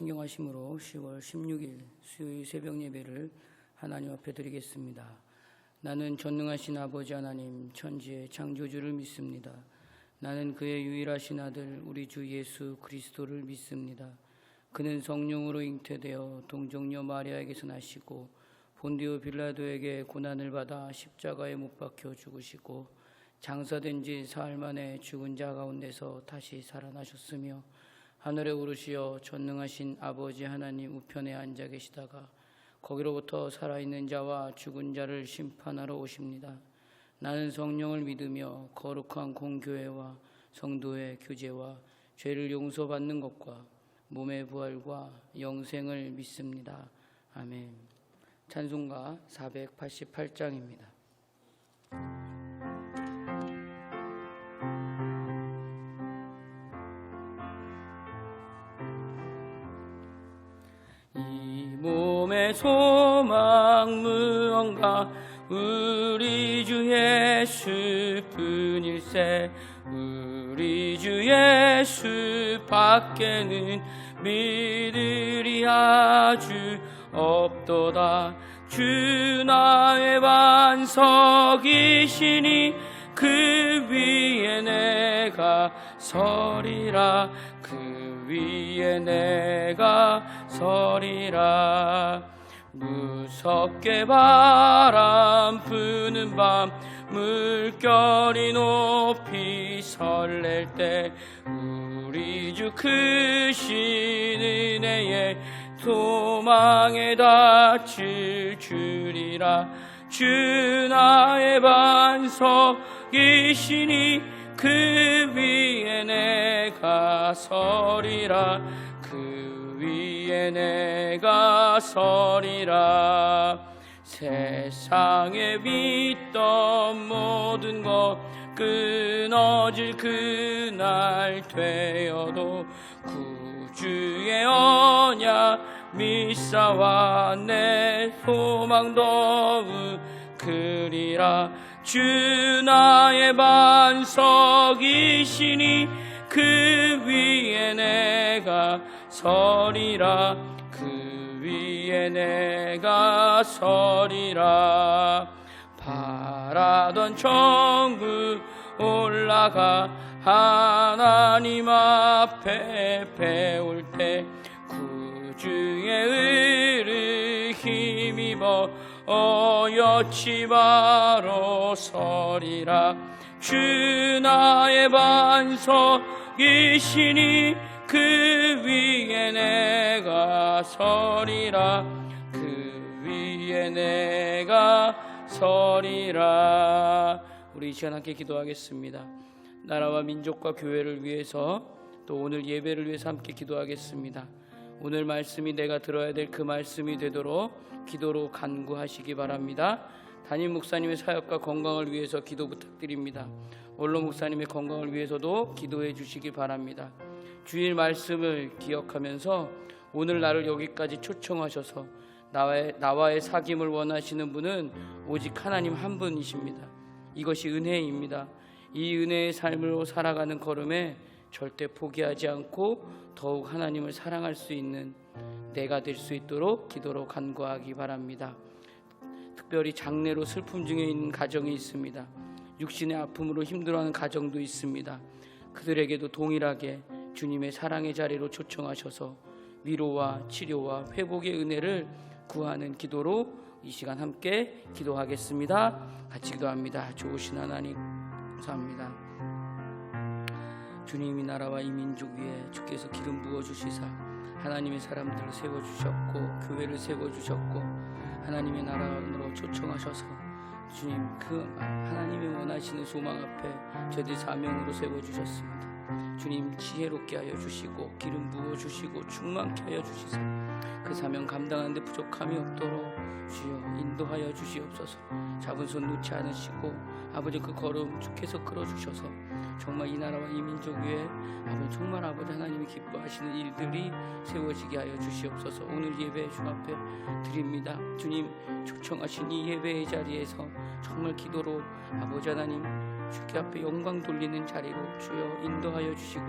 신경하심으로 10월 16일 수요일 새벽 예배를 하나님 앞에 드리겠습니다. 나는 전능하신 아버지 하나님 천지의 창조주를 믿습니다. 나는 그의 유일하신 아들 우리 주 예수 그리스도를 믿습니다. 그는 성령으로 잉태되어 동정녀 마리아에게서 나시고 본디오 빌라도에게 고난을 받아 십자가에 못 박혀 죽으시고 장사된 지 사흘 만에 죽은 자 가운데서 다시 살아나셨으며 하늘에 오르시어 전능하신 아버지 하나님 우편에 앉아 계시다가 거기로부터 살아있는 자와 죽은 자를 심판하러 오십니다. 나는 성령을 믿으며 거룩한 공교회와 성도의 교제와 죄를 용서받는 것과 몸의 부활과 영생을 믿습니다. 아멘. 찬송가 488장입니다. 몸의 소망 무언가 우리 주 예수뿐일세. 우리 주 예수 밖에는 믿으리 아주 없도다. 주 나의 반석이시니 그 위에 내가 서리라. 그 위에 내가 서리라. 무섭게 바람 부는 밤 물결이 높이 설렐 때 우리 주 크신 은혜에 도망에 닿칠 줄이라. 주 나의 반석이시니 그 위에 내가 서리라. 그 위에 내가 서리라. 세상에 믿던 모든 것 끊어질 그날 되어도 구주의 언약 믿사와 내 소망 더욱 크리라. 주 나의 반석이시니 그 위에 내가 서리라. 그 위에 내가 서리라. 바라던 천국 올라가 하나님 앞에 배울 때 구주의 의를 힘입어 어여치 바로 서리라. 주 나의 반석이시니 그 위에 내가 서리라. 그 위에 내가 서리라. 우리 이 시간 함께 기도하겠습니다. 나라와 민족과 교회를 위해서 또 오늘 예배를 위해서 함께 기도하겠습니다. 오늘 말씀이 내가 들어야 될 그 말씀이 되도록 기도로 간구하시기 바랍니다. 담임 목사님의 사역과 건강을 위해서 기도 부탁드립니다. 원로 목사님의 건강을 위해서도 기도해 주시기 바랍니다. 주일 말씀을 기억하면서 오늘 나를 여기까지 초청하셔서 나와의 사귐을 원하시는 분은 오직 하나님 한 분이십니다. 이것이 은혜입니다. 이 은혜의 삶으로 살아가는 걸음에 절대 포기하지 않고 더욱 하나님을 사랑할 수 있는 내가 될 수 있도록 기도로 간구하기 바랍니다. 특별히 장례로 슬픔 중에 있는 가정이 있습니다. 육신의 아픔으로 힘들어하는 가정도 있습니다. 그들에게도 동일하게 주님의 사랑의 자리로 초청하셔서 위로와 치료와 회복의 은혜를 구하는 기도로 이 시간 함께 기도하겠습니다. 같이 기도합니다. 좋으신 하나님 감사합니다. 주님이 나라와 이 민족 위에 주께서 기름 부어주시사 하나님의 사람들을 세워주셨고 교회를 세워주셨고 하나님의 나라로 초청하셔서 주님 그 하나님이 원하시는 소망 앞에 저희들 사명으로 세워주셨습니다. 주님 지혜롭게 하여 주시고 기름 부어주시고 충만케 하여 주시사 그 사명 감당하는 데 부족함이 없도록 주여 인도하여 주시옵소서. 잡은 손 놓지 않으시고 아버지 그 걸음 주께서 끌어주셔서 정말 이 나라와 이 민족 위에 아버지 정말 아버지 하나님이 기뻐하시는 일들이 세워지게 하여 주시옵소서. 오늘 예배 주 앞에 드립니다. 주님 초청하신 이 예배의 자리에서 정말 기도로 아버지 하나님 주께 앞에 영광 돌리는 자리로 주여 인도하여 주시고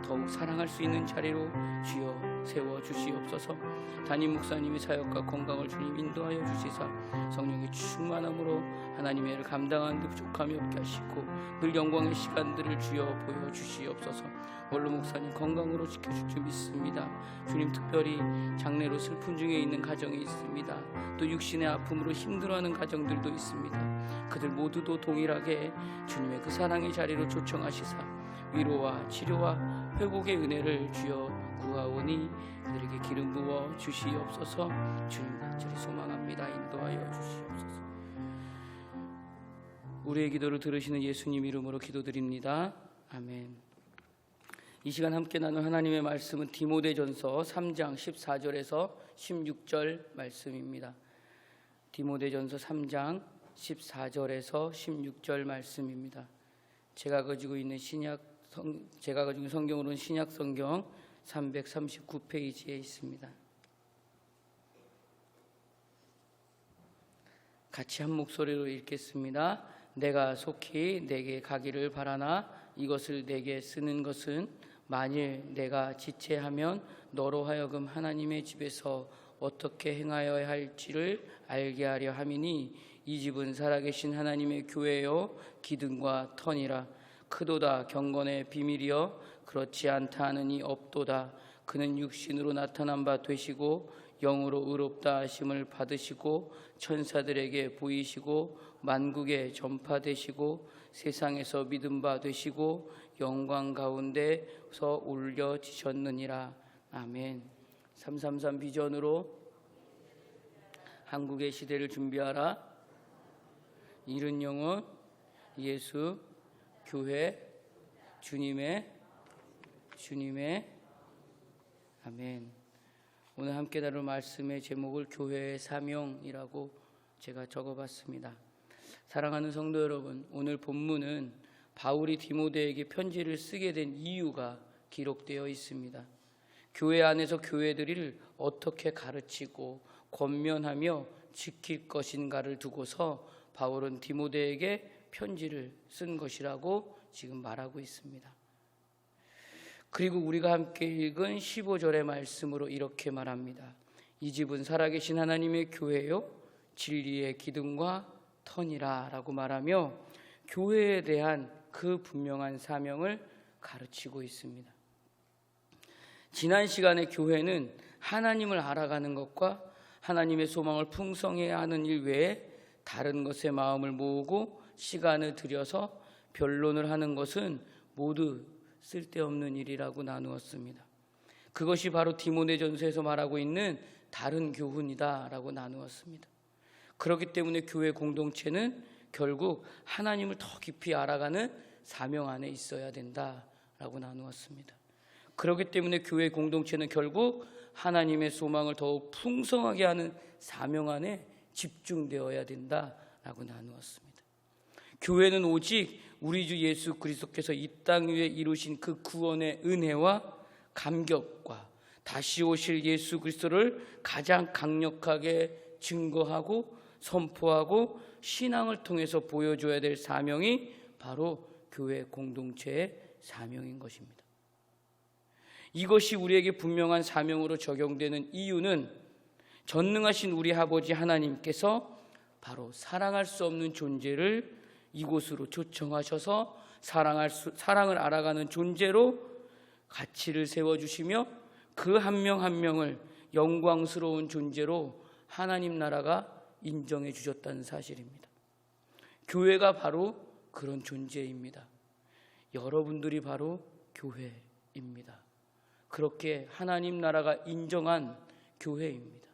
더욱 사랑할 수 있는 자리로 주여 세워 주시옵소서. 담임 목사님의 사역과 건강을 주님 인도하여 주시사 성령의 충만함으로 하나님의 일을 감당하는 데 부족함이 없게 하시고 늘 영광의 시간들을 주여 보여 주시옵소서. 원로 목사님 건강으로 지켜줄 줄 믿습니다. 주님, 특별히 장례로 슬픔 중에 있는 가정이 있습니다. 또 육신의 아픔으로 힘들어하는 가정들도 있습니다. 그들 모두도 동일하게 주님의 그 사랑의 자리로 초청하시사 위로와 치료와 회복의 은혜를 주여 구하오니 그들에게 기름 부어 주시옵소서. 주님 간절히 소망합니다. 인도하여 주시옵소서. 우리의 기도를 들으시는 예수님 이름으로 기도드립니다. 아멘. 이 시간 함께 나눌 하나님의 말씀은 디모데전서 3장 14절에서 16절 말씀입니다. 디모데전서 3장 14절에서 16절 말씀입니다. 제가 가지고 있는 성경으로는 신약 성경 339페이지에 있습니다. 같이 한 목소리로 읽겠습니다. 내가 속히 내게 가기를 바라나 이것을 내게 쓰는 것은 만일 내가 지체하면 너로 하여금 하나님의 집에서 어떻게 행하여야 할지를 알게 하려 함이니 이 집은 살아계신 하나님의 교회요 기둥과 터니라. 크도다 경건의 비밀이여 그렇지 않다 하느니 없도다. 그는 육신으로 나타난 바 되시고 영으로 의롭다 하심을 받으시고 천사들에게 보이시고 만국에 전파되시고 세상에서 믿음 바 되시고 영광 가운데서 올려지셨느니라. 아멘. 333 비전으로 한국의 시대를 준비하라. 이른 영혼 예수 교회 주님의 아멘. 오늘 함께 다룰 말씀의 제목을 교회의 사명이라고 제가 적어봤습니다. 사랑하는 성도 여러분, 오늘 본문은 바울이 디모데에게 편지를 쓰게 된 이유가 기록되어 있습니다. 교회 안에서 교회들을 어떻게 가르치고 권면하며 지킬 것인가를 두고서 바울은 디모데에게 편지를 쓴 것이라고 지금 말하고 있습니다. 그리고 우리가 함께 읽은 15절의 말씀으로 이렇게 말합니다. 이 집은 살아계신 하나님의 교회요 진리의 기둥과 터니라 라고 말하며 교회에 대한 그 분명한 사명을 가르치고 있습니다. 지난 시간에 교회는 하나님을 알아가는 것과 하나님의 소망을 풍성해야 하는 일 외에 다른 것에 마음을 모으고 시간을 들여서 변론을 하는 것은 모두 쓸데없는 일이라고 나누었습니다. 그것이 바로 디모데전서에서 말하고 있는 다른 교훈이다라고 나누었습니다. 그렇기 때문에 교회 공동체는 결국 하나님을 더 깊이 알아가는 사명 안에 있어야 된다라고 나누었습니다. 그렇기 때문에 교회 공동체는 결국 하나님의 소망을 더욱 풍성하게 하는 사명 안에 집중되어야 된다라고 나누었습니다. 교회는 오직 우리 주 예수 그리스도께서 이 땅 위에 이루신 그 구원의 은혜와 감격과 다시 오실 예수 그리스도를 가장 강력하게 증거하고 선포하고 신앙을 통해서 보여줘야 될 사명이 바로 교회 공동체의 사명인 것입니다. 이것이 우리에게 분명한 사명으로 적용되는 이유는 전능하신 우리 아버지 하나님께서 바로 사랑할 수 없는 존재를 이곳으로 초청하셔서 사랑을 알아가는 존재로 가치를 세워주시며 그 한 명 한 명을 영광스러운 존재로 하나님 나라가 인정해 주셨다는 사실입니다. 교회가 바로 그런 존재입니다. 여러분들이 바로 교회입니다. 그렇게 하나님 나라가 인정한 교회입니다.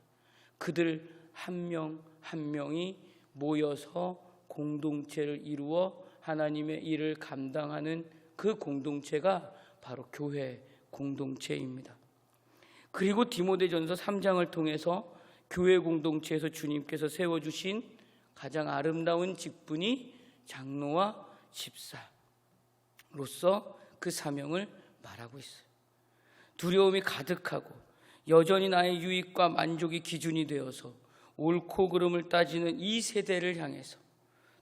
그들 한 명 한 명이 모여서 공동체를 이루어 하나님의 일을 감당하는 그 공동체가 바로 교회 공동체입니다. 그리고 디모데전서 3장을 통해서 교회 공동체에서 주님께서 세워주신 가장 아름다운 직분이 장로와 집사로서 그 사명을 말하고 있어요. 두려움이 가득하고 여전히 나의 유익과 만족이 기준이 되어서 옳고 그름을 따지는 이 세대를 향해서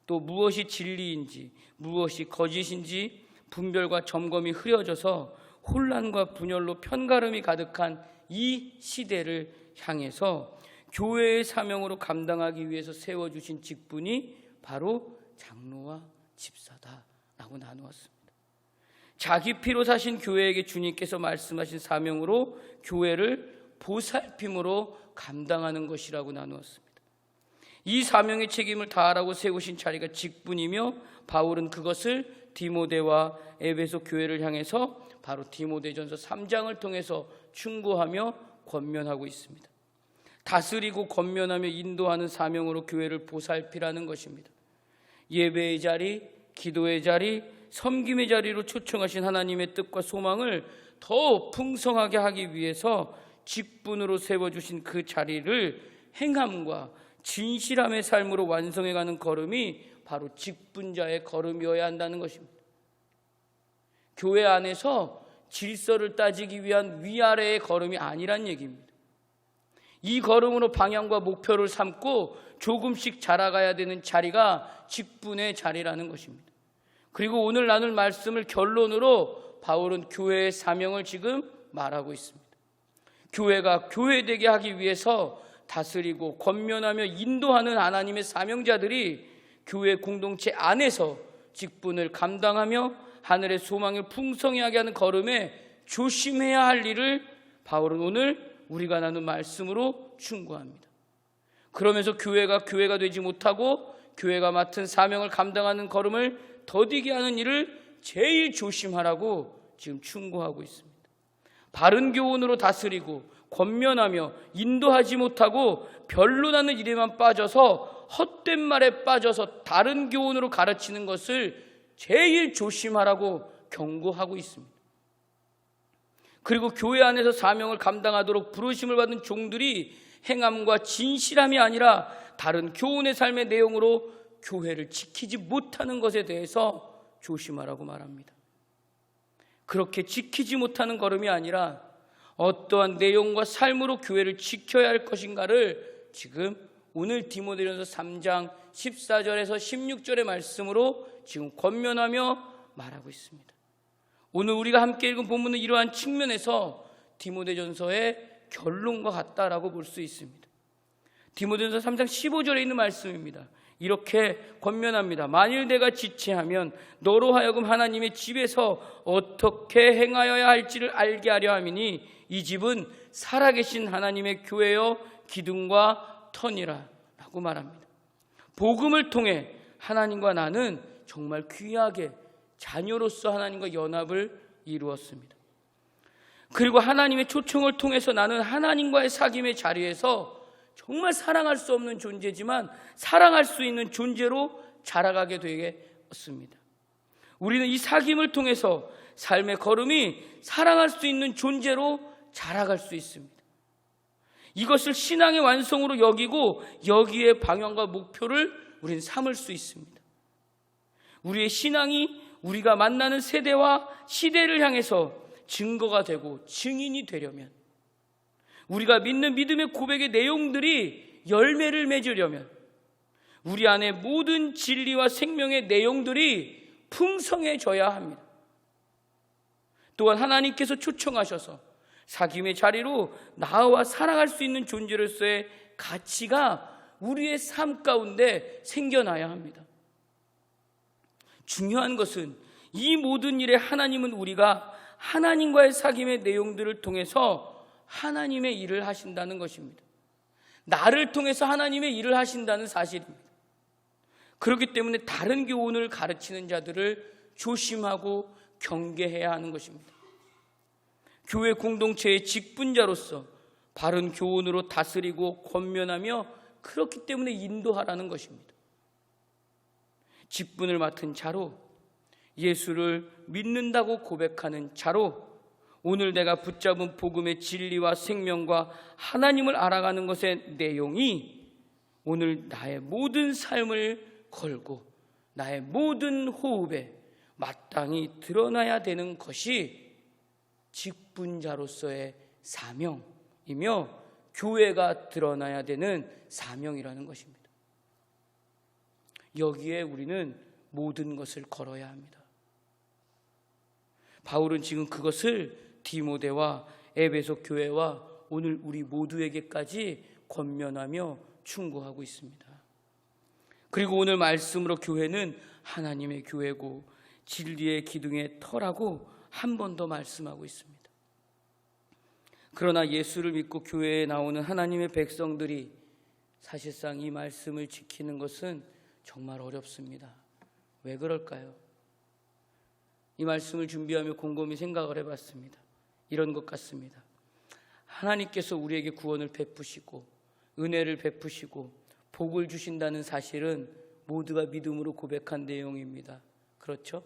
또 무엇이 진리인지 무엇이 거짓인지 분별과 점검이 흐려져서 혼란과 분열로 편가름이 가득한 이 시대를 향해서 교회의 사명으로 감당하기 위해서 세워주신 직분이 바로 장로와 집사다라고 나누었습니다. 자기 피로 사신 교회에게 주님께서 말씀하신 사명으로 교회를 보살핌으로 감당하는 것이라고 나누었습니다. 이 사명의 책임을 다하라고 세우신 자리가 직분이며 바울은 그것을 디모데와 에베소 교회를 향해서 바로 디모데전서 3장을 통해서 충고하며 권면하고 있습니다. 다스리고 권면하며 인도하는 사명으로 교회를 보살피라는 것입니다. 예배의 자리, 기도의 자리, 섬김의 자리로 초청하신 하나님의 뜻과 소망을 더 풍성하게 하기 위해서 직분으로 세워주신 그 자리를 행함과 진실함의 삶으로 완성해가는 걸음이 바로 직분자의 걸음이어야 한다는 것입니다. 교회 안에서 질서를 따지기 위한 위아래의 걸음이 아니란 얘기입니다. 이 걸음으로 방향과 목표를 삼고 조금씩 자라가야 되는 자리가 직분의 자리라는 것입니다. 그리고 오늘 나눌 말씀을 결론으로 바울은 교회의 사명을 지금 말하고 있습니다. 교회가 교회되게 하기 위해서 다스리고 권면하며 인도하는 하나님의 사명자들이 교회 공동체 안에서 직분을 감당하며 하늘의 소망을 풍성하게 하는 걸음에 조심해야 할 일을 바울은 오늘 우리가 나눈 말씀으로 충고합니다. 그러면서 교회가 되지 못하고 교회가 맡은 사명을 감당하는 걸음을 더디게 하는 일을 제일 조심하라고 지금 충고하고 있습니다. 바른 교훈으로 다스리고 권면하며 인도하지 못하고 변론하는 일에만 빠져서 헛된 말에 빠져서 다른 교훈으로 가르치는 것을 제일 조심하라고 경고하고 있습니다. 그리고 교회 안에서 사명을 감당하도록 부르심을 받은 종들이 행함과 진실함이 아니라 다른 교훈의 삶의 내용으로 교회를 지키지 못하는 것에 대해서 조심하라고 말합니다. 그렇게 지키지 못하는 걸음이 아니라 어떠한 내용과 삶으로 교회를 지켜야 할 것인가를 지금 오늘 디모데전서 3장 14절에서 16절의 말씀으로 지금 권면하며 말하고 있습니다. 오늘 우리가 함께 읽은 본문은 이러한 측면에서 디모데전서의 결론과 같다라고 볼 수 있습니다. 디모데전서 3장 15절에 있는 말씀입니다. 이렇게 권면합니다. 만일 내가 지체하면 너로 하여금 하나님의 집에서 어떻게 행하여야 할지를 알게 하려 함이니 이 집은 살아계신 하나님의 교회여 기둥과 터니라 라고 말합니다. 복음을 통해 하나님과 나는 정말 귀하게 자녀로서 하나님과 연합을 이루었습니다. 그리고 하나님의 초청을 통해서 나는 하나님과의 사귐의 자리에서 정말 사랑할 수 없는 존재지만 사랑할 수 있는 존재로 자라가게 되었습니다. 우리는 이 사귐을 통해서 삶의 걸음이 사랑할 수 있는 존재로 자라갈 수 있습니다. 이것을 신앙의 완성으로 여기고 여기에 방향과 목표를 우리는 삼을 수 있습니다. 우리의 신앙이 우리가 만나는 세대와 시대를 향해서 증거가 되고 증인이 되려면, 우리가 믿는 믿음의 고백의 내용들이 열매를 맺으려면 우리 안에 모든 진리와 생명의 내용들이 풍성해져야 합니다. 또한 하나님께서 초청하셔서 사귐의 자리로 나와 사랑할 수 있는 존재로서의 가치가 우리의 삶 가운데 생겨나야 합니다. 중요한 것은 이 모든 일에 하나님은 우리가 하나님과의 사귐의 내용들을 통해서 하나님의 일을 하신다는 것입니다. 나를 통해서 하나님의 일을 하신다는 사실입니다. 그렇기 때문에 다른 교훈을 가르치는 자들을 조심하고 경계해야 하는 것입니다. 교회 공동체의 직분자로서 바른 교훈으로 다스리고 권면하며 그렇기 때문에 인도하라는 것입니다. 직분을 맡은 자로, 예수를 믿는다고 고백하는 자로, 오늘 내가 붙잡은 복음의 진리와 생명과 하나님을 알아가는 것의 내용이 오늘 나의 모든 삶을 걸고 나의 모든 호흡에 마땅히 드러나야 되는 것이 직분자로서의 사명이며 교회가 드러나야 되는 사명이라는 것입니다. 여기에 우리는 모든 것을 걸어야 합니다. 바울은 지금 그것을 디모데와 에베소 교회와 오늘 우리 모두에게까지 권면하며 충고하고 있습니다. 그리고 오늘 말씀으로 교회는 하나님의 교회고 진리의 기둥의 터라고 한 번 더 말씀하고 있습니다. 그러나 예수를 믿고 교회에 나오는 하나님의 백성들이 사실상 이 말씀을 지키는 것은 정말 어렵습니다. 왜 그럴까요? 이 말씀을 준비하며 곰곰이 생각을 해봤습니다. 이런 것 같습니다. 하나님께서 우리에게 구원을 베푸시고 은혜를 베푸시고 복을 주신다는 사실은 모두가 믿음으로 고백한 내용입니다. 그렇죠?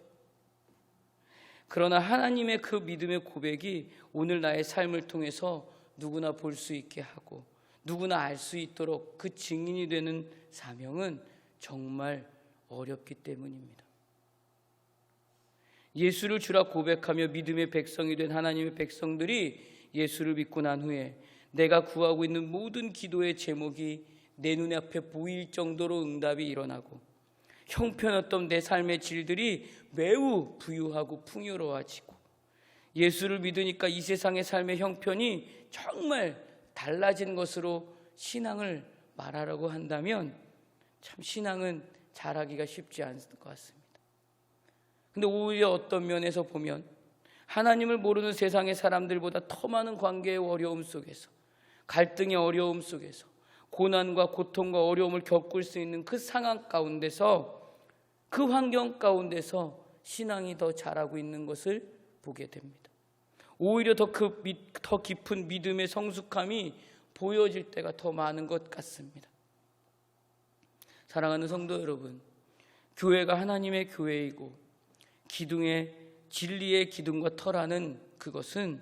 그러나 하나님의 그 믿음의 고백이 오늘 나의 삶을 통해서 누구나 볼 수 있게 하고 누구나 알 수 있도록 그 증인이 되는 사명은 정말 어렵기 때문입니다. 예수를 주라 고백하며 믿음의 백성이 된 하나님의 백성들이 예수를 믿고 난 후에 내가 구하고 있는 모든 기도의 제목이 내 눈앞에 보일 정도로 응답이 일어나고 형편없던 내 삶의 질들이 매우 부유하고 풍요로워지고 예수를 믿으니까 이 세상의 삶의 형편이 정말 달라진 것으로 신앙을 말하라고 한다면 참 신앙은 잘하기가 쉽지 않을 것 같습니다. 근데 오히려 어떤 면에서 보면 하나님을 모르는 세상의 사람들보다 더 많은 관계의 어려움 속에서 갈등의 어려움 속에서 고난과 고통과 어려움을 겪을 수 있는 그 상황 가운데서 그 환경 가운데서 신앙이 더 자라고 있는 것을 보게 됩니다. 오히려 더 깊은 믿음의 성숙함이 보여질 때가 더 많은 것 같습니다. 사랑하는 성도 여러분, 교회가 하나님의 교회이고 기둥의 진리의 기둥과 터라는 그것은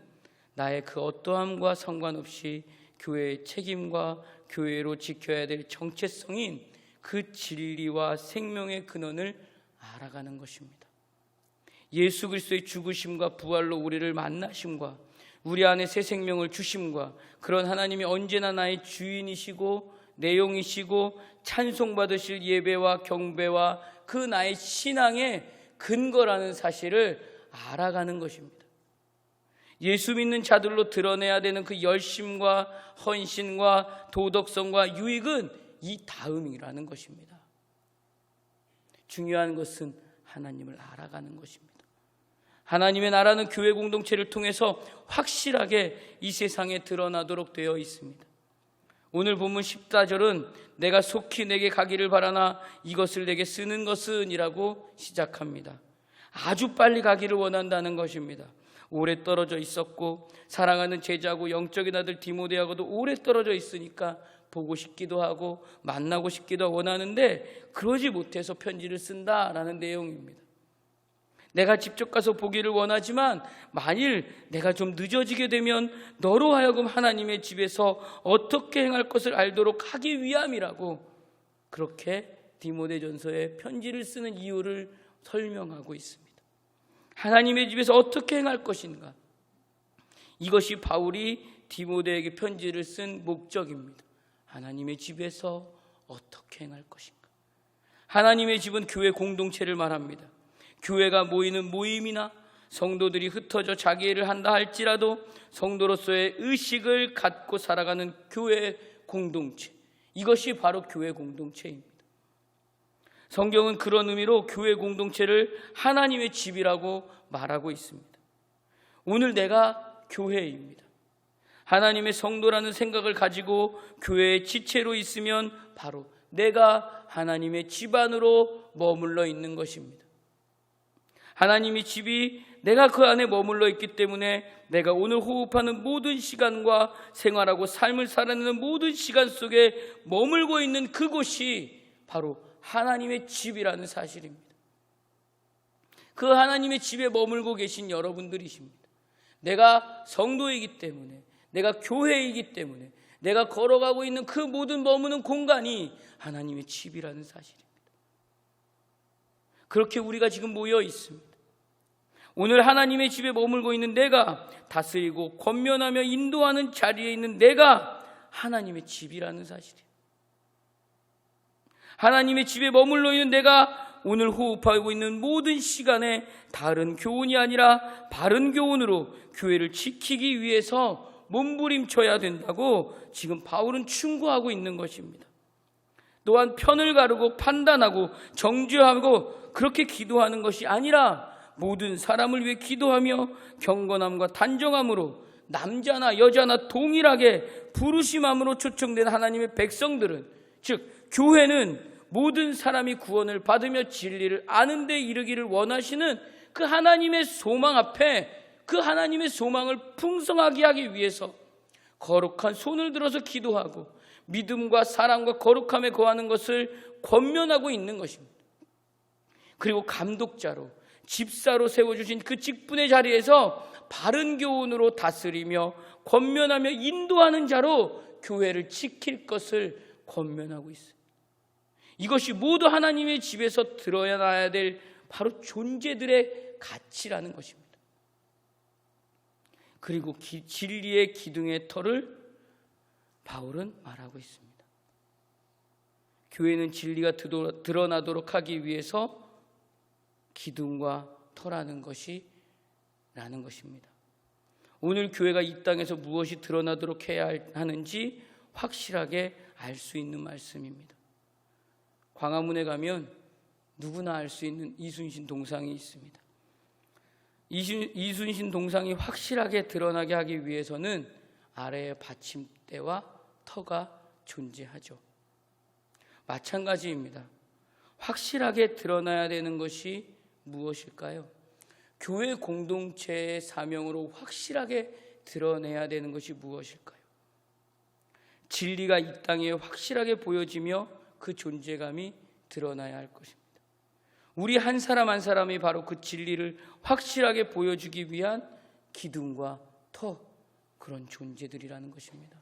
나의 그 어떠함과 상관없이 교회의 책임과 교회로 지켜야 될 정체성인 그 진리와 생명의 근원을 알아가는 것입니다. 예수 그리스도의 죽으심과 부활로 우리를 만나심과 우리 안에 새 생명을 주심과 그런 하나님이 언제나 나의 주인이시고 내용이시고 찬송받으실 예배와 경배와 그 나의 신앙의 근거라는 사실을 알아가는 것입니다. 예수 믿는 자들로 드러내야 되는 그 열심과 헌신과 도덕성과 유익은 이 다음이라는 것입니다. 중요한 것은 하나님을 알아가는 것입니다. 하나님의 나라는 교회 공동체를 통해서 확실하게 이 세상에 드러나도록 되어 있습니다. 오늘 본문 14절은 내가 속히 내게 가기를 바라나 이것을 내게 쓰는 것은 이라고 시작합니다. 아주 빨리 가기를 원한다는 것입니다. 오래 떨어져 있었고 사랑하는 제자고 영적인 아들 디모데하고도 오래 떨어져 있으니까 보고 싶기도 하고 만나고 싶기도 원하는데 그러지 못해서 편지를 쓴다라는 내용입니다. 내가 직접 가서 보기를 원하지만 만일 내가 좀 늦어지게 되면 너로 하여금 하나님의 집에서 어떻게 행할 것을 알도록 하기 위함이라고 그렇게 디모데전서에 편지를 쓰는 이유를 설명하고 있습니다. 하나님의 집에서 어떻게 행할 것인가, 이것이 바울이 디모데에게 편지를 쓴 목적입니다. 하나님의 집에서 어떻게 행할 것인가. 하나님의 집은 교회 공동체를 말합니다. 교회가 모이는 모임이나 성도들이 흩어져 자기 일을 한다 할지라도 성도로서의 의식을 갖고 살아가는 교회 공동체, 이것이 바로 교회 공동체입니다. 성경은 그런 의미로 교회 공동체를 하나님의 집이라고 말하고 있습니다. 오늘 내가 교회입니다. 하나님의 성도라는 생각을 가지고 교회의 지체로 있으면 바로 내가 하나님의 집 안으로 머물러 있는 것입니다. 하나님의 집이 내가 그 안에 머물러 있기 때문에 내가 오늘 호흡하는 모든 시간과 생활하고 삶을 살아내는 모든 시간 속에 머물고 있는 그곳이 바로 하나님의 집이라는 사실입니다. 그 하나님의 집에 머물고 계신 여러분들이십니다. 내가 성도이기 때문에, 내가 교회이기 때문에, 내가 걸어가고 있는 그 모든 머무는 공간이 하나님의 집이라는 사실입니다. 그렇게 우리가 지금 모여 있습니다. 오늘 하나님의 집에 머물고 있는 내가, 다스리고 권면하며 인도하는 자리에 있는 내가 하나님의 집이라는 사실이에요. 하나님의 집에 머물러 있는 내가 오늘 호흡하고 있는 모든 시간에 다른 교훈이 아니라 바른 교훈으로 교회를 지키기 위해서 몸부림쳐야 된다고 지금 바울은 충고하고 있는 것입니다. 또한 편을 가르고 판단하고 정죄하고 그렇게 기도하는 것이 아니라 모든 사람을 위해 기도하며 경건함과 단정함으로 남자나 여자나 동일하게 부르심함으로 초청된 하나님의 백성들은, 즉 교회는 모든 사람이 구원을 받으며 진리를 아는 데 이르기를 원하시는 그 하나님의 소망 앞에 그 하나님의 소망을 풍성하게 하기 위해서 거룩한 손을 들어서 기도하고 믿음과 사랑과 거룩함에 거하는 것을 권면하고 있는 것입니다. 그리고 감독자로 집사로 세워주신 그 직분의 자리에서 바른 교훈으로 다스리며 권면하며 인도하는 자로 교회를 지킬 것을 권면하고 있습니다. 이것이 모두 하나님의 집에서 드러나야 될 바로 존재들의 가치라는 것입니다. 그리고 진리의 기둥의 터를 바울은 말하고 있습니다. 교회는 진리가 드러나도록 하기 위해서 기둥과 터라는 것이 라는 것입니다. 오늘 교회가 이 땅에서 무엇이 드러나도록 해야 하는지 확실하게 알 수 있는 말씀입니다. 광화문에 가면 누구나 알 수 있는 이순신 동상이 있습니다. 이순신 동상이 확실하게 드러나게 하기 위해서는 아래에 받침대와 터가 존재하죠. 마찬가지입니다. 확실하게 드러나야 되는 것이 무엇일까요? 교회 공동체의 사명으로 확실하게 드러내야 되는 것이 무엇일까요? 진리가 이 땅에 확실하게 보여지며 그 존재감이 드러나야 할 것입니다. 우리 한 사람 한 사람이 바로 그 진리를 확실하게 보여주기 위한 기둥과 터, 그런 존재들이라는 것입니다.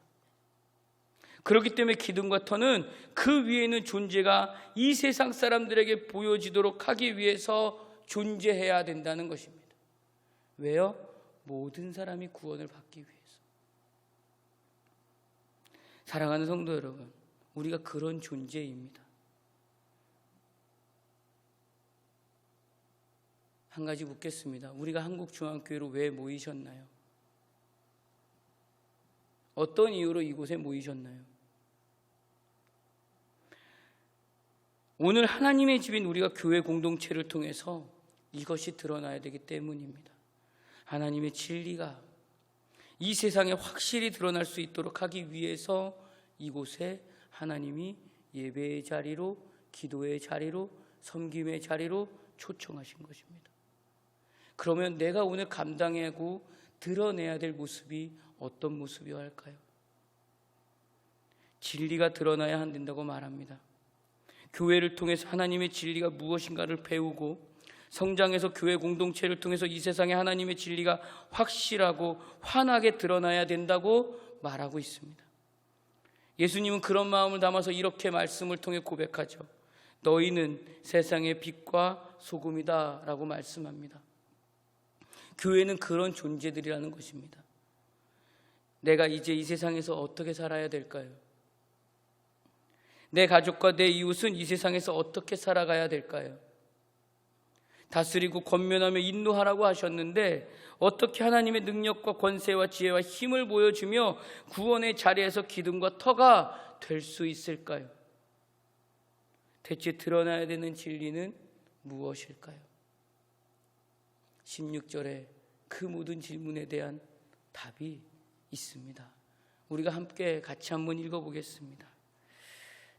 그렇기 때문에 기둥과 터는 그 위에 있는 존재가 이 세상 사람들에게 보여지도록 하기 위해서 존재해야 된다는 것입니다. 왜요? 모든 사람이 구원을 받기 위해서. 사랑하는 성도 여러분, 우리가 그런 존재입니다. 한 가지 묻겠습니다. 우리가 한국중앙교회로 왜 모이셨나요? 어떤 이유로 이곳에 모이셨나요? 오늘 하나님의 집인 우리가 교회 공동체를 통해서 이것이 드러나야 되기 때문입니다. 하나님의 진리가 이 세상에 확실히 드러날 수 있도록 하기 위해서 이곳에 하나님이 예배의 자리로, 기도의 자리로, 섬김의 자리로 초청하신 것입니다. 그러면 내가 오늘 감당하고 드러내야 될 모습이 어떤 모습이어야 할까요? 진리가 드러나야 한다고 말합니다. 교회를 통해서 하나님의 진리가 무엇인가를 배우고 성장해서 교회 공동체를 통해서 이 세상에 하나님의 진리가 확실하고 환하게 드러나야 된다고 말하고 있습니다. 예수님은 그런 마음을 담아서 이렇게 말씀을 통해 고백하죠. 너희는 세상의 빛과 소금이다 라고 말씀합니다. 교회는 그런 존재들이라는 것입니다. 내가 이제 이 세상에서 어떻게 살아야 될까요? 내 가족과 내 이웃은 이 세상에서 어떻게 살아가야 될까요? 다스리고 권면하며 인도하라고 하셨는데 어떻게 하나님의 능력과 권세와 지혜와 힘을 보여주며 구원의 자리에서 기둥과 터가 될 수 있을까요? 대체 드러나야 되는 진리는 무엇일까요? 16절에 그 모든 질문에 대한 답이 있습니다. 우리가 함께 같이 한번 읽어보겠습니다.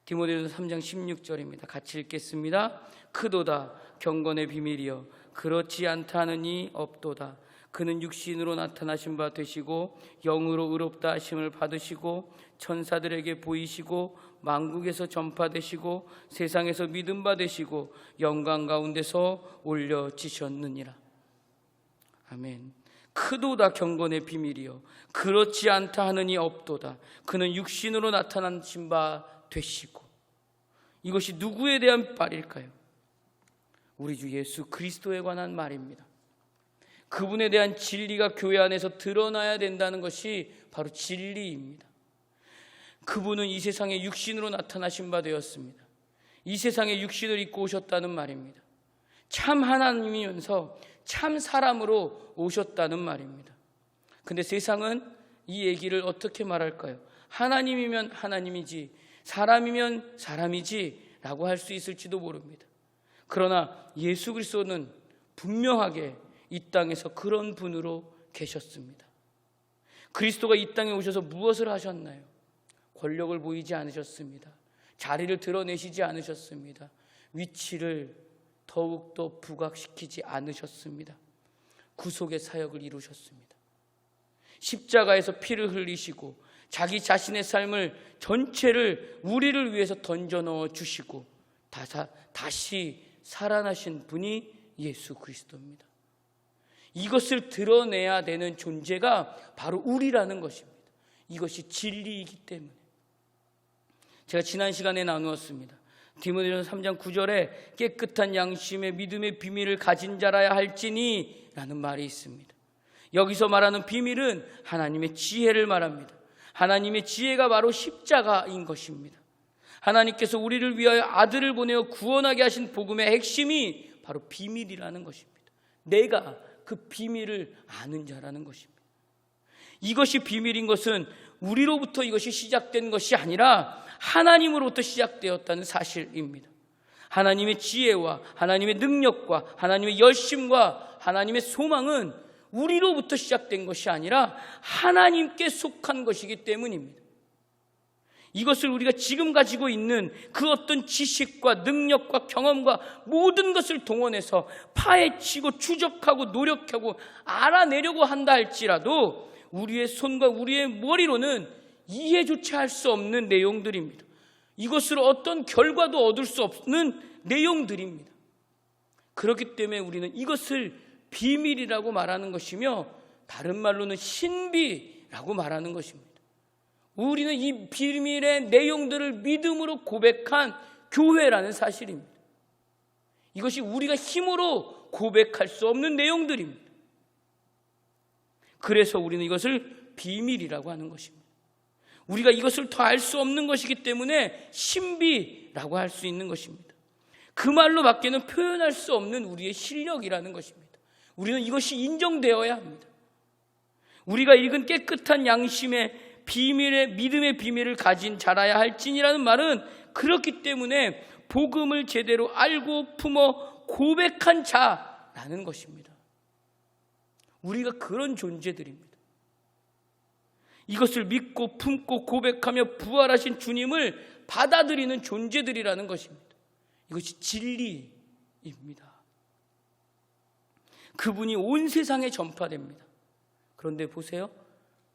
디모데전서 3장 16절입니다. 같이 읽겠습니다. 크도다 경건의 비밀이여 그렇지 않다 하느니 없도다. 그는 육신으로 나타나신 바 되시고 영으로 의롭다 하심을 받으시고 천사들에게 보이시고 만국에서 전파되시고 세상에서 믿음 받으시고 영광 가운데서 올려지셨느니라. 아멘. 크도다 경건의 비밀이여 그렇지 않다 하느니 없도다. 그는 육신으로 나타나신 바 되시고. 이것이 누구에 대한 말일까요? 우리 주 예수 그리스도에 관한 말입니다. 그분에 대한 진리가 교회 안에서 드러나야 된다는 것이 바로 진리입니다. 그분은 이 세상에 육신으로 나타나신 바 되었습니다. 이 세상에 육신을 입고 오셨다는 말입니다. 참 하나님이면서 참 사람으로 오셨다는 말입니다. 근데 세상은 이 얘기를 어떻게 말할까요? 하나님이면 하나님이지 사람이면 사람이지 라고 할 수 있을지도 모릅니다. 그러나 예수 그리스도는 분명하게 이 땅에서 그런 분으로 계셨습니다. 그리스도가 이 땅에 오셔서 무엇을 하셨나요? 권력을 보이지 않으셨습니다. 자리를 드러내시지 않으셨습니다. 위치를 더욱더 부각시키지 않으셨습니다. 구속의 사역을 이루셨습니다. 십자가에서 피를 흘리시고 자기 자신의 삶을 전체를 우리를 위해서 던져 넣어 주시고 다시 살아나신 분이 예수 그리스도입니다. 이것을 드러내야 되는 존재가 바로 우리라는 것입니다. 이것이 진리이기 때문에. 제가 지난 시간에 나누었습니다. 디모데전서 3장 9절에 깨끗한 양심의 믿음의 비밀을 가진 자라야 할지니 라는 말이 있습니다. 여기서 말하는 비밀은 하나님의 지혜를 말합니다. 하나님의 지혜가 바로 십자가인 것입니다. 하나님께서 우리를 위하여 아들을 보내어 구원하게 하신 복음의 핵심이 바로 비밀이라는 것입니다. 내가 그 비밀을 아는 자라는 것입니다. 이것이 비밀인 것은 우리로부터 이것이 시작된 것이 아니라 하나님으로부터 시작되었다는 사실입니다. 하나님의 지혜와 하나님의 능력과 하나님의 열심과 하나님의 소망은 우리로부터 시작된 것이 아니라 하나님께 속한 것이기 때문입니다. 이것을 우리가 지금 가지고 있는 그 어떤 지식과 능력과 경험과 모든 것을 동원해서 파헤치고 추적하고 노력하고 알아내려고 한다 할지라도 우리의 손과 우리의 머리로는 이해조차 할 수 없는 내용들입니다. 이것으로 어떤 결과도 얻을 수 없는 내용들입니다. 그렇기 때문에 우리는 이것을 비밀이라고 말하는 것이며 다른 말로는 신비라고 말하는 것입니다. 우리는 이 비밀의 내용들을 믿음으로 고백한 교회라는 사실입니다. 이것이 우리가 힘으로 고백할 수 없는 내용들입니다. 그래서 우리는 이것을 비밀이라고 하는 것입니다. 우리가 이것을 더 알 수 없는 것이기 때문에 신비라고 할 수 있는 것입니다. 그 말로 밖에는 표현할 수 없는 우리의 실력이라는 것입니다. 우리는 이것이 인정되어야 합니다. 우리가 읽은 깨끗한 양심의 비밀의 믿음의 비밀을 가진 자라야 할지니라는 말은 그렇기 때문에 복음을 제대로 알고 품어 고백한 자라는 것입니다. 우리가 그런 존재들입니다. 이것을 믿고 품고 고백하며 부활하신 주님을 받아들이는 존재들이라는 것입니다. 이것이 진리입니다. 그분이 온 세상에 전파됩니다. 그런데 보세요.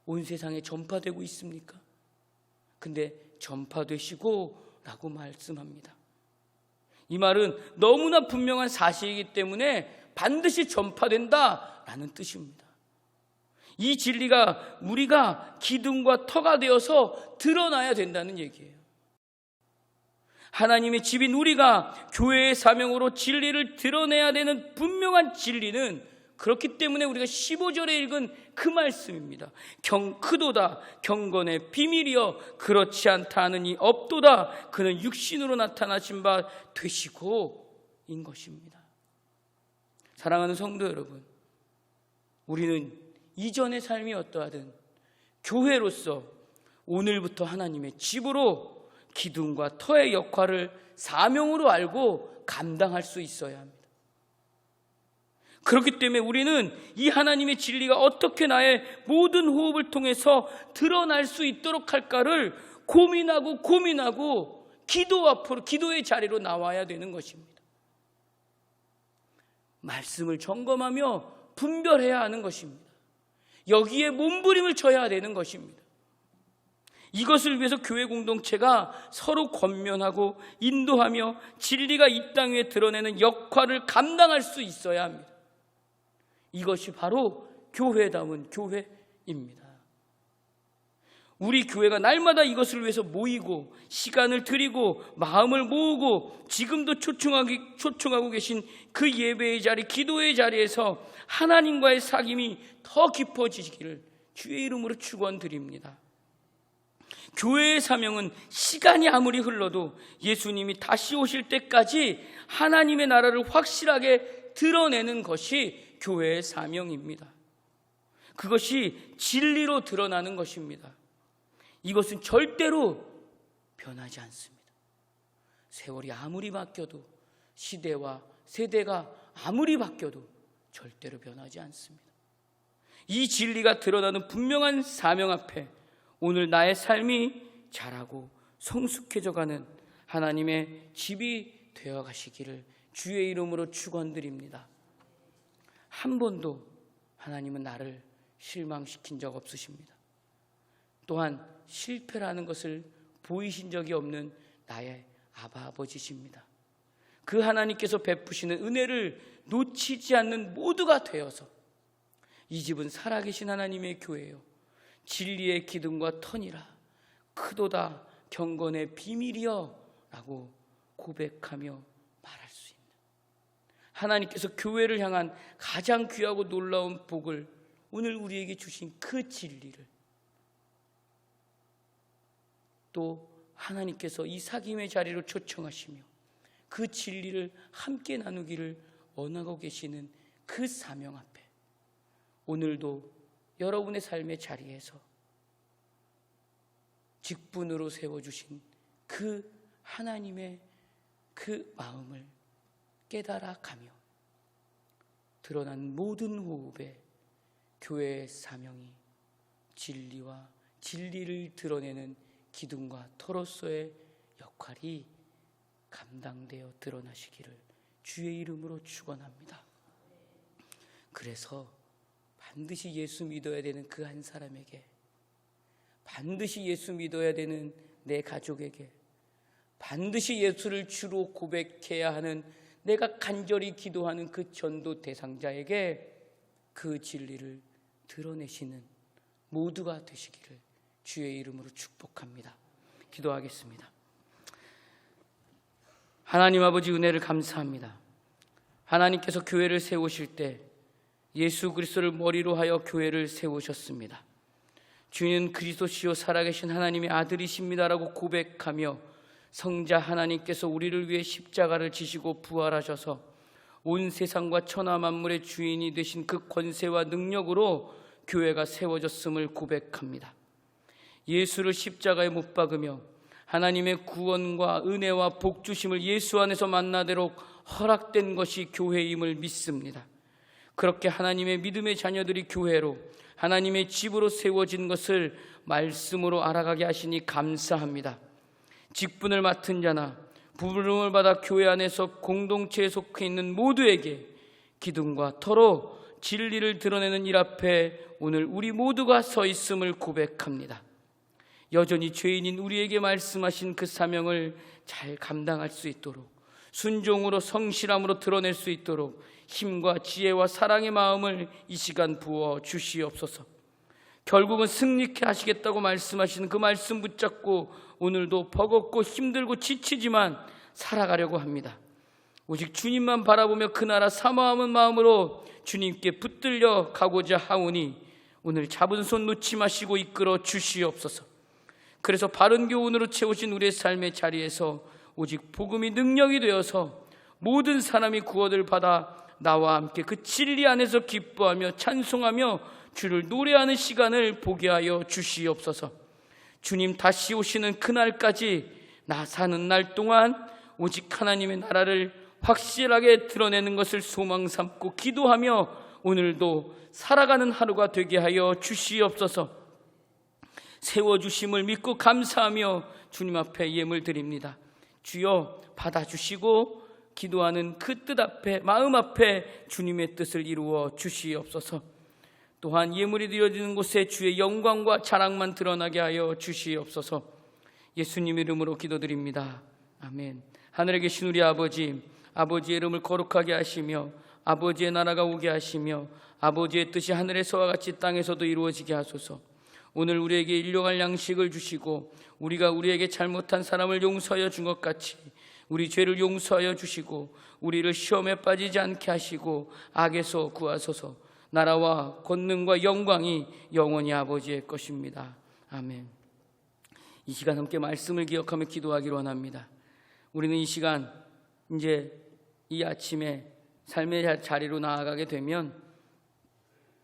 온 세상에 전파되고 있습니까? 근데 전파되시고 라고 말씀합니다. 이 말은 너무나 분명한 사실이기 때문에 반드시 전파된다 라는 뜻입니다. 이 진리가 우리가 기둥과 터가 되어서 드러나야 된다는 얘기예요. 하나님의 집인 우리가 교회의 사명으로 진리를 드러내야 되는 분명한 진리는 그렇기 때문에 우리가 15절에 읽은 그 말씀입니다. 크도다 경건의 비밀이여 그렇지 않다 하느니 없도다 그는 육신으로 나타나신 바 되시고 인 것입니다. 사랑하는 성도 여러분, 우리는 이전의 삶이 어떠하든 교회로서 오늘부터 하나님의 집으로 기둥과 터의 역할을 사명으로 알고 감당할 수 있어야 합니다. 그렇기 때문에 우리는 이 하나님의 진리가 어떻게 나의 모든 호흡을 통해서 드러날 수 있도록 할까를 고민하고 기도 앞으로 기도의 자리로 나와야 되는 것입니다. 말씀을 점검하며 분별해야 하는 것입니다. 여기에 몸부림을 쳐야 되는 것입니다. 이것을 위해서 교회 공동체가 서로 권면하고 인도하며 진리가 이 땅 위에 드러내는 역할을 감당할 수 있어야 합니다. 이것이 바로 교회다운 교회입니다. 우리 교회가 날마다 이것을 위해서 모이고 시간을 들이고 마음을 모으고 지금도 초청하고 계신 그 예배의 자리, 기도의 자리에서 하나님과의 사귐이 더 깊어지기를 주의 이름으로 축원드립니다. 교회의 사명은 시간이 아무리 흘러도 예수님이 다시 오실 때까지 하나님의 나라를 확실하게 드러내는 것이 교회의 사명입니다. 그것이 진리로 드러나는 것입니다. 이것은 절대로 변하지 않습니다. 세월이 아무리 바뀌어도, 시대와 세대가 아무리 바뀌어도 절대로 변하지 않습니다. 이 진리가 드러나는 분명한 사명 앞에 오늘 나의 삶이 자라고 성숙해져가는 하나님의 집이 되어 가시기를 주의 이름으로 축원드립니다. 한 번도 하나님은 나를 실망시킨 적 없으십니다. 또한 실패라는 것을 보이신 적이 없는 나의 아바 아버지십니다. 그 하나님께서 베푸시는 은혜를 놓치지 않는 모두가 되어서 이 집은 살아계신 하나님의 교회요 진리의 기둥과 터니라 크도다 경건의 비밀이여 라고 고백하며 말할 수 있는 하나님께서 교회를 향한 가장 귀하고 놀라운 복을 오늘 우리에게 주신 그 진리를 또 하나님께서 이 사귐의 자리로 초청하시며 그 진리를 함께 나누기를 원하고 계시는 그 사명 앞에 오늘도 여러분의 삶의 자리에서 직분으로 세워주신 그 하나님의 그 마음을 깨달아가며 드러난 모든 호흡에 교회의 사명이 진리와 진리를 드러내는 기둥과 터로서의 역할이 감당되어 드러나시기를 주의 이름으로 축원합니다. 그래서 반드시 예수 믿어야 되는 그 한 사람에게, 반드시 예수 믿어야 되는 내 가족에게, 반드시 예수를 주로 고백해야 하는 내가 간절히 기도하는 그 전도 대상자에게 그 진리를 드러내시는 모두가 되시기를 주의 이름으로 축복합니다. 기도하겠습니다. 하나님 아버지 은혜를 감사합니다. 하나님께서 교회를 세우실 때 예수 그리스도를 머리로 하여 교회를 세우셨습니다. 주는 그리스도시요 살아계신 하나님의 아들이십니다라고 고백하며 성자 하나님께서 우리를 위해 십자가를 지시고 부활하셔서 온 세상과 천하 만물의 주인이 되신 그 권세와 능력으로 교회가 세워졌음을 고백합니다. 예수를 십자가에 못 박으며 하나님의 구원과 은혜와 복주심을 예수 안에서 만나도록 허락된 것이 교회임을 믿습니다. 그렇게 하나님의 믿음의 자녀들이 교회로 하나님의 집으로 세워진 것을 말씀으로 알아가게 하시니 감사합니다. 직분을 맡은 자나 부름을 받아 교회 안에서 공동체에 속해 있는 모두에게 기둥과 터로 진리를 드러내는 일 앞에 오늘 우리 모두가 서 있음을 고백합니다. 여전히 죄인인 우리에게 말씀하신 그 사명을 잘 감당할 수 있도록 순종으로 성실함으로 드러낼 수 있도록 힘과 지혜와 사랑의 마음을 이 시간 부어 주시옵소서. 결국은 승리케 하시겠다고 말씀하시는 그 말씀 붙잡고 오늘도 버겁고 힘들고 지치지만 살아가려고 합니다. 오직 주님만 바라보며 그 나라 사모하는 마음으로 주님께 붙들려 가고자 하오니 오늘 잡은 손 놓지 마시고 이끌어 주시옵소서. 그래서 바른 교훈으로 채우신 우리의 삶의 자리에서 오직 복음이 능력이 되어서 모든 사람이 구원을 받아 나와 함께 그 진리 안에서 기뻐하며 찬송하며 주를 노래하는 시간을 보게 하여 주시옵소서. 주님 다시 오시는 그날까지 나 사는 날 동안 오직 하나님의 나라를 확실하게 드러내는 것을 소망 삼고 기도하며 오늘도 살아가는 하루가 되게 하여 주시옵소서. 세워주심을 믿고 감사하며 주님 앞에 예물 드립니다. 주여 받아주시고 기도하는 그 뜻 앞에 마음 앞에 주님의 뜻을 이루어 주시옵소서. 또한 예물이 드려지는 곳에 주의 영광과 자랑만 드러나게 하여 주시옵소서. 예수님 이름으로 기도드립니다. 아멘. 하늘에 계신 우리 아버지, 아버지의 이름을 거룩하게 하시며 아버지의 나라가 오게 하시며 아버지의 뜻이 하늘에서와 같이 땅에서도 이루어지게 하소서. 오늘 우리에게 일용할 양식을 주시고 우리가 우리에게 잘못한 사람을 용서하여 준 것 같이 우리 죄를 용서하여 주시고 우리를 시험에 빠지지 않게 하시고 악에서 구하소서. 나라와 권능과 영광이 영원히 아버지의 것입니다. 아멘. 이 시간 함께 말씀을 기억하며 기도하기를 원합니다. 우리는 이 시간 이제 이 아침에 삶의 자리로 나아가게 되면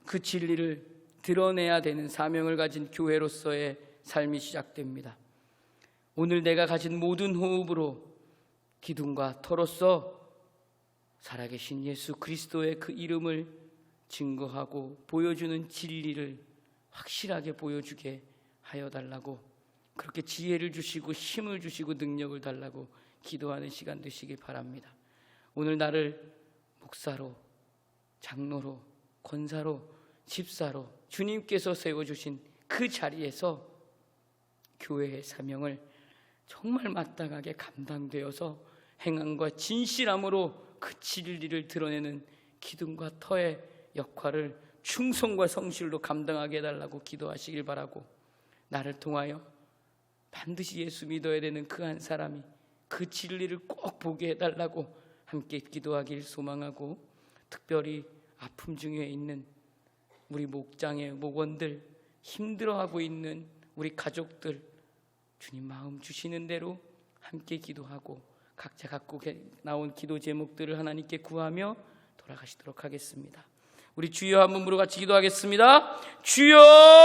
그 진리를 드러내야 되는 사명을 가진 교회로서의 삶이 시작됩니다. 오늘 내가 가진 모든 호흡으로 기둥과 터로서 살아계신 예수 그리스도의 그 이름을 증거하고 보여주는 진리를 확실하게 보여주게 하여 달라고, 그렇게 지혜를 주시고 힘을 주시고 능력을 달라고 기도하는 시간 되시기 바랍니다. 오늘 나를 목사로, 장로로, 권사로, 집사로 주님께서 세워주신 그 자리에서 교회의 사명을 정말 마땅하게 감당되어서 행함과 진실함으로 그 진리를 드러내는 기둥과 터의 역할을 충성과 성실로 감당하게 해달라고 기도하시길 바라고, 나를 통하여 반드시 예수 믿어야 되는 그 한 사람이 그 진리를 꼭 보게 해달라고 함께 기도하길 소망하고, 특별히 아픔 중에 있는 우리 목장의 목원들, 힘들어하고 있는 우리 가족들, 주님 마음 주시는 대로 함께 기도하고 각자 갖고 나온 기도 제목들을 하나님께 구하며 돌아가시도록 하겠습니다. 우리 주여 한 몸으로 같이 기도하겠습니다. 주여!